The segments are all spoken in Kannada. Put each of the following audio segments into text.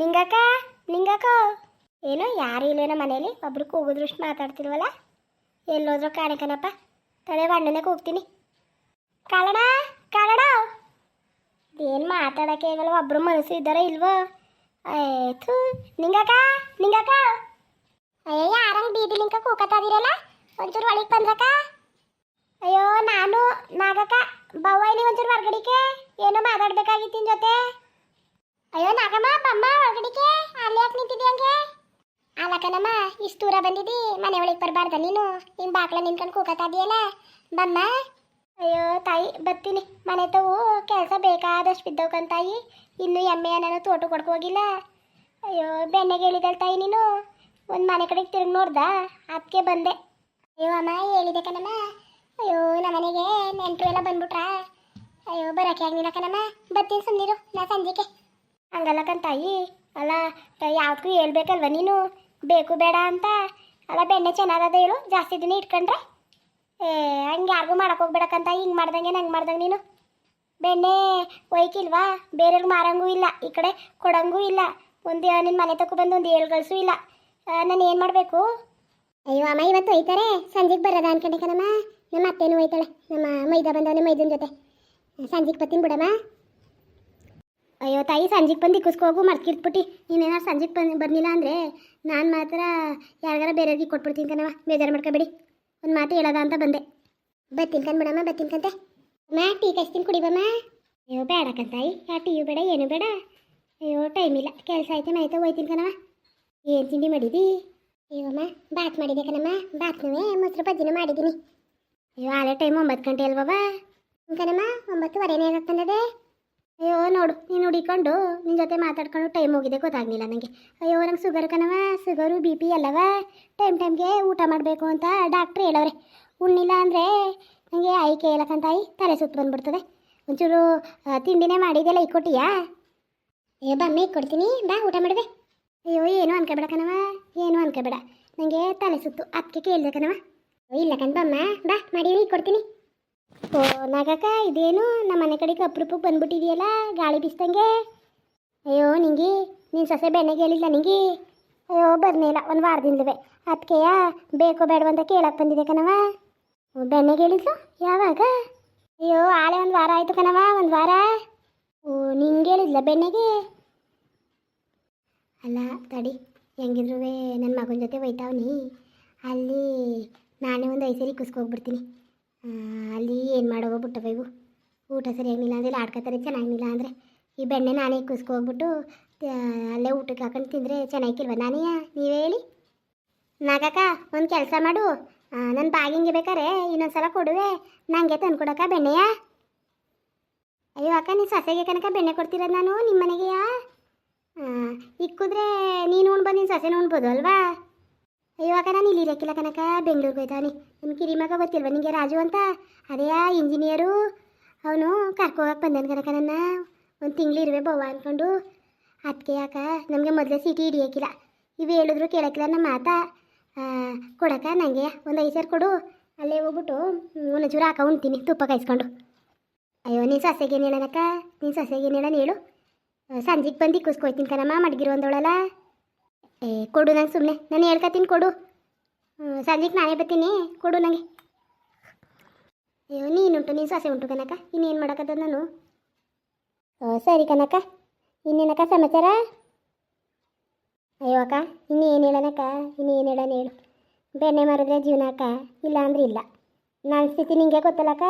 ನಿಂಗಕ್ಕ ನಿಂಗಕ್ಕ ಏನೋ ಯಾರು ಇಲ್ಲೇನೋ ಮನೇಲಿ ಒಬ್ರು ಕೂಗಿದ್ರಷ್ಟು ಮಾತಾಡ್ತಿಲ್ವಲ್ಲ. ಎಲ್ಲೋದ್ರೂ ಕಾಣಕನಪ್ಪ. ತಲೆ ಅಣ್ಣನೇ ಕೂಗ್ತೀನಿ. ಕಾಳಣ ಕಾಳಣ ಏನು ಮಾತಾಡೋಕ್ಕೆ ಆಗಲ್ಲ. ಒಬ್ಬರು ಮನಸ್ಸು ಇದ್ದಾರ ಇಲ್ವೋ? ಆಯ್ತು ನಿಂಗಕ್ಕ ನಿಂಗಕ್ಕ ಅಯ್ಯೋ ಯಾರಂಗೆ ಬೀದಿ ಲಿಂಕ ಕೂಕತ್ತಾದಿರಲ್ಲ. ಒಂಚೂರು ಒಳಗೆ ಬಂದ್ರಕ್ಕ. ಅಯ್ಯೋ ನಾನು ನಾಗಕ್ಕ ಬವ್ವ ಇಲ್ಲಿ ಒಂಚೂರು ಹೊರ್ಗಡಿಕೆ ಏನೋ ಮಾತಾಡ್ಬೇಕಾಗಿತ್ತು ನಿನ್ ಜೊತೆ. ಅಯ್ಯೋ ನಾಗಮ್ಮ ಬಮ್ಮ ಹೊರಗಡಿಕೆ ಅಲ್ಲಿ ಯಾಕೆ ನಿಂತಿದ್ದಿ ಹಂಗೆ? ಅಲ್ಲಕ್ಕನಮ್ಮ ಇಷ್ಟು ದೂರ ಬಂದಿದ್ದಿ ಮನೆ ಒಳಗೆ ಬರಬಾರ್ದ ನೀನು? ಹಿಂಗೆ ಬಾಕ್ಲ ನಿಂತ್ಕೊಂಡು ಕೂಕತ್ತಾ ಇದೆಯಲ್ಲ ಬಮ್ಮ. ಅಯ್ಯೋ ತಾಯಿ ಬರ್ತೀನಿ. ಮನೆ ತವು ಕೆಲಸ ಬೇಕಾದಷ್ಟು ಬಿದ್ದವ್ಕನ್ ತಾಯಿ. ಇನ್ನೂ ಎಮ್ಮೆ ನಾನು ತೋಟ ಕೊಡ್ಕೊ ಹೋಗಿಲ್ಲ. ಅಯ್ಯೋ ಬೆಣ್ಣೆಗೆ ಹೇಳಿದಲ್ ತಾಯಿ ನೀನು. ಒಂದು ಮನೆ ಕಡೆಗೆ ತಿರುಗಿ ನೋಡ್ದ ಅದಕ್ಕೆ ಬಂದೆ. ಅಯ್ಯೋ ಅಮ್ಮ ಹೇಳಿದೆ ಕಣಮ್ಮ. ಅಯ್ಯೋ ನಮ್ಮನೆಗೆ ನೆಂಟರು ಎಲ್ಲ ಬಂದ್ಬಿಟ್ರಾ? ಅಯ್ಯೋ ಬರೋಕೆ ಆಗ್ಲಿಲ್ಲ ಕಣಮ್ಮ. ಬರ್ತೀನಿ ಸುಮ್ಮನಿರು ನಾ ಸಂಜೆಗೆ. ಹಂಗಲ್ಲಕ್ಕನ್ ತಾಯಿ. ಅಲ್ಲ ಯಾವ್ದಕ್ಕೂ ಹೇಳ್ಬೇಕಲ್ವ ನೀನು ಬೇಕು ಬೇಡ ಅಂತ. ಅಲ್ಲ ಬೆಣ್ಣೆ ಚೆನ್ನಾಗದ ಹೇಳು, ಜಾಸ್ತಿ ದಿನ ಇಟ್ಕೊಂಡ್ರೆ. ಹಂಗೆ ಯಾರಿಗೂ ಮಾಡಕ್ಕೆ ಹೋಗ್ಬೇಡಕ್ಕಂತ. ಹಿಂಗೆ ಮಾಡ್ದಂಗೆ ನಂಗೆ ಮಾಡ್ದಂಗೆ ನೀನು ಬೆಣ್ಣೆ ಒಯ್ಕಿಲ್ವಾ? ಬೇರೆಯವ್ರಿಗೆ ಮಾರಂಗೂ ಇಲ್ಲ, ಈ ಕಡೆ ಕೊಡಂಗೂ ಇಲ್ಲ. ಒಂದು ನಿನ್ನ ಮನೆ ತಗೊ ಬಂದು ಒಂದು ಏಳುಗಳ್ಸು ಇಲ್ಲ. ನಾನು ಏನು ಮಾಡಬೇಕು? ಅಯ್ಯೋ ಅಮ್ಮ ಇವತ್ತು ಒಯ್ತಾರೆ, ಸಂಜೆಗೆ ಬರೋದ ಅನ್ಕೊಂಡೆ ಕಣಮ್ಮ. ನಮ್ಮ ಅತ್ತೇನು ಒಯ್ತಾಳೆ, ನಮ್ಮ ಮೈದಾ ಬಂದವನೇ ಮೈದನ ಜೊತೆ. ಸಂಜೆಗೆ ಬರ್ತೀನಿ ಬಿಡಮ್ಮ. ಅಯ್ಯೋ ತಾಯಿ ಸಂಜೆಗೆ ಬಂದು ಇಕ್ಕಿಸ್ಕೋಗು ಮರ್ಕಿಟ್ಬಿಟ್ಟು. ನೀನೇನಾರು ಸಂಜೆಗೆ ಬಂದಿಲ್ಲ ಅಂದರೆ ನಾನು ಮಾತ್ರ ಯಾರಿಗಾರ ಬೇರೆಯವ್ರಿಗೆ ಕೊಟ್ಬಿಡ್ತೀನಿ ಕಣವ. ಬೇಜಾರು ಮಾಡ್ಕೊಬೇಡಿ, ಒಂದು ಮಾತು ಹೇಳೋದ ಅಂತ ಬಂದೆ. ಬರ್ತೀನಿ ಬಿಡಮ್ಮ, ಬರ್ತೀನಿ ಕಂತೆ. ಅಮ್ಮ ಟೀ ಕಸ್ತೀನಿ ಕುಡಿಬಮ್ಮ. ಅಯ್ಯೋ ಬೇಡಕ್ಕಂತಾಯಿ, ಯಾ ಟೀಯು ಬೇಡ ಏನು ಬೇಡ. ಅಯ್ಯೋ ಟೈಮ್ ಇಲ್ಲ, ಕೆಲಸ ಐತೆ ಮೈತೆ ಹೋಯ್ತೀನಿ ಕಣವ. ಏನು ತಿಂಡಿ ಮಾಡಿದಿ? ಅಯ್ಯೋ ಅಮ್ಮ ಬಾತ್ ಮಾಡಿದೆ ಕಣಮ್ಮ. ಬಾತ್ನವೇ ಮೊಸರು ಬಜ್ಜಿನೂ ಮಾಡಿದ್ದೀನಿ. ಅಯ್ಯೋ ಆಳೆ ಟೈಮ್ 9 ಗಂಟೆ ಅಲ್ವವ ಕಣಮ್ಮ? 9:15 ಹಾಕಂದದೆ. ಅಯ್ಯೋ ನೋಡು ನೀನು ಹುಡಿಕೊಂಡು ನಿನ್ನ ಜೊತೆ ಮಾತಾಡ್ಕೊಂಡು ಟೈಮ್ ಹೋಗಿದೆ ಗೊತ್ತಾಗಲಿಲ್ಲ ನನಗೆ. ಅಯ್ಯೋ ನಂಗೆ ಶುಗರ್ ಕಣವ, ಶುಗರು ಬಿ ಪಿ ಎಲ್ಲವ. ಟೈಮ್ಗೆ ಊಟ ಮಾಡಬೇಕು ಅಂತ ಡಾಕ್ಟ್ರ್ ಹೇಳವ್ರೆ. ಉಣ್ಣಿಲ್ಲ ಅಂದರೆ ನನಗೆ ಆಯ್ಕೆ ಹೇಳಕ್ಕಂತಾಯಿ ತಲೆ ಸುತ್ತು ಬಂದ್ಬಿಡ್ತದೆ. ಒಂಚೂರು ತಿಂಡಿನೇ ಮಾಡಿದೆಲ್ಲ ಇಕ್ಕೊಟ್ಟಿಯಾ? ಅಯ್ಯೋ ಬಮ್ಮೆ ಇಕ್ಕೊಡ್ತೀನಿ ಬಾ ಊಟ ಮಾಡಿದೆ. ಅಯ್ಯೋ ಏನು ಅನ್ಕೋಬೇಡ ಕಣವ, ಏನು ಅನ್ಕೋಬೇಡ. ನನಗೆ ತಲೆ ಸುತ್ತು ಅದಕ್ಕೆ ಕೇಳಿದೆ ಕಣವ. ಇಲ್ಲ ಕಣ್ ಬಮ್ಮ ಬಾ ಮಾಡಿ ಇಕ್ಕೊಡ್ತೀನಿ. ಓ ನಾಗಕ್ಕ ಇದೇನು ನಮ್ಮ ಮನೆ ಕಡೆಗೆ ಅಪ್ರೂಪಕ್ಕೆ ಬಂದ್ಬಿಟ್ಟಿದೆಯಲ್ಲ ಗಾಳಿ ಬೀಸ್ದಂಗೆ. ಅಯ್ಯೋ ನಿಂಗೆ ನೀನು ಸೊಸೆ ಬೆಣ್ಣೆಗೆ ಹೇಳಿಲ್ಲ ನಿಂಗೆ? ಅಯ್ಯೋ ಬರ್ನೇ ಇಲ್ಲ ಒಂದು ವಾರದಿಂದಲೇ. ಅದಕ್ಕೆಯ ಬೇಕೋ ಬೇಡವ ಅಂತ ಕೇಳಕ್ಕೆ ಬಂದಿದೆ ಕಣವ. ಬೆಣ್ಣೆಗೆ ಹೇಳಿದ್ಲು ಯಾವಾಗ? ಅಯ್ಯೋ ಆಳೆ ಒಂದು ವಾರ ಆಯಿತು ಕಣವ, ಒಂದು ವಾರ. ಓ ನಿಂಗೆ ಹೇಳಿದ್ಲ ಬೆಣ್ಣೆಗೆ? ಅಲ್ಲ ತಡಿ, ಹೆಂಗಿದ್ರು ನನ್ನ ಮಗನ ಜೊತೆ ಒಯ್ತಾವನಿ. ಅಲ್ಲಿ ನಾನೇ ಒಂದು 5 ಸರಿ ಕುಸ್ಕೋಗ್ಬಿಡ್ತೀನಿ. ಅಲ್ಲಿ ಏನು ಮಾಡೋವೋ ಬಿಟ್ಟವ ಇವು. ಊಟ ಸರಿಯಾಗಿಲ್ಲ ಅಂದರೆ ಆಡ್ಕೊತಾರೆ, ಚೆನ್ನಾಗಿಲ್ಲ ಅಂದರೆ ಈ ಬೆಣ್ಣೆ ನಾನೇ ಕುಸ್ಕೋಗ್ಬಿಟ್ಟು ಅಲ್ಲೇ ಊಟಕ್ಕೆ ಹಾಕೊಂಡು ತಿಂದರೆ ಚೆನ್ನಾಗಿಲ್ವ? ನಾನೇ ನೀವೇ ಹೇಳಿ. ನಾಗಕ್ಕ ಒಂದು ಕೆಲಸ ಮಾಡು, ನನ್ನ ಬಾಗಿಂಗೆ ಬೇಕಾರೆ ಇನ್ನೊಂದು ಸಲ ಕೊಡುವೆ, ನನಗೆ ತಂದ್ಕೊಡಕ್ಕ ಬೆಣ್ಣೆಯ. ಅಯ್ಯೋ ಅಕ್ಕ ನೀನು ಸೊಸೆಗೆ ಕನಕ ಬೆಣ್ಣೆ ಕೊಡ್ತಿರೋದು ನಾನು ನಿಮ್ಮ ಮನೆಗೆಯಾ? ಇಕ್ಕಿದ್ರೆ ನೀನು ಉಣ್ಬೋದು, ನೀನು ಸೊಸೆನೂ ಉಣ್ಬೋದು ಅಲ್ವಾ? ಅಯ್ಯೋ ಅಕ್ಕ ನಾನು ಇಲ್ಲಿ ಇರೋಕ್ಕಿಲ್ಲ ಕನಕ, ಬೆಂಗಳೂರಿಗೆ ಹೋಯ್ತಾವನಿ. ನಿಮ್ಮ ಕಿರಿ ಮಗ ಗೊತ್ತಿಲ್ವ ನಿಮಗೆ ರಾಜು ಅಂತ? ಅದೇ ಇಂಜಿನಿಯರು. ಅವನು ಕರ್ಕೋಗಕ್ಕೆ ಬಂದನು ಕನಕ ನನ್ನ. ಒಂದು ತಿಂಗಳು ಇರುವೆ ಬವ್ವ ಅಂದ್ಕೊಂಡು. ಅದಕ್ಕೆ ಯಾಕ ನಮಗೆ ಮೊದಲೇ ಸಿಟಿ ಹಿಡಿಯೋಕ್ಕಿಲ್ಲ. ಇವು ಹೇಳಿದ್ರು ಕೇಳೋಕ್ಕಿಲ್ಲ ನಮ್ಮ ಮಾತಾ. ಕೊಡಕ್ಕ ನನಗೆ ಒಂದು 5 ಸೇರು ಕೊಡು. ಅಲ್ಲೇ ಹೋಗ್ಬಿಟ್ಟು ಒಂಚೂರು ಹಾಕ ಉಣ್ತೀನಿ ತುಪ್ಪ ಕಾಯಿಸ್ಕೊಂಡು. ಅಯ್ಯೋ ನೀನು ಸೊಸೆಗೇನು ಹೇಳನಕ್ಕ? ನೀನು ಸೊಸೆಗೇನು ಹೇಳೋಣ ಹೇಳು. ಸಂಜೆಗೆ ಬಂದು ಕುಸ್ಕೊಯ್ತೀನಿ ಕಣಮ್ಮ, ಮಡಗಿರೋ ಒಂದೊಳಲ್ಲ. ಕೊಡು ನಂಗೆ ಸುಮ್ಮನೆ, ನಾನು ಹೇಳ್ಕೊತೀನಿ ಕೊಡು. ಸಂಜೆಗೆ ನಾನೇ ಬರ್ತೀನಿ, ಕೊಡು ನನಗೆ. ಅಯ್ಯೋ ನೀನುಂಟು, ನೀನು ಸೊಸೆ ಉಂಟು ಕನಕ, ಇನ್ನೇನು ಮಾಡೋಕ್ಕದ ನಾನು? ಸರಿ ಕನಕ, ಇನ್ನೇನಕ್ಕ ಸಮಾಚಾರ? ಅಯ್ಯೋ ಅಕ್ಕ ಇನ್ನೇನು ಹೇಳೋಣಕ್ಕ, ಇನ್ನೇನು ಹೇಳೋಣ ಹೇಳು. ಬೆಣ್ಣೆ ಮಾರಿದ್ರೆ ಜೀವನ ಅಕ್ಕ, ಇಲ್ಲ ಅಂದ್ರೆ ಇಲ್ಲ. ನನ್ನ ಸ್ಥಿತಿ ನಿಂಗೆ ಗೊತ್ತಲ್ಲಕ್ಕ.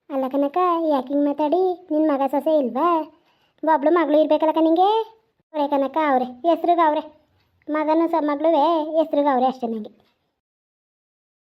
ಅಲ್ಲ ಕನಕ ಯಾಕೆ ಹಿಂಗೆ ಮಾತಾಡಿ? ನಿನ್ನ ಮಗ ಸೊಸೆ ಇಲ್ವಾ? ಒಬ್ಳು ಮಗಳು ಇರ್ಬೇಕಲ್ಲಕ್ಕ ನಿಂಗೆ? ಅವರೇ ಕನಕ, ಅವರೇ ಹೆಸ್ರಿಗೆ ಅವರೇ. ಮಗನೂ ಮಗಳು ಹೆಸ್ರಿಗೆ ಅವರೇ ಅಷ್ಟೇ ನನಗೆ.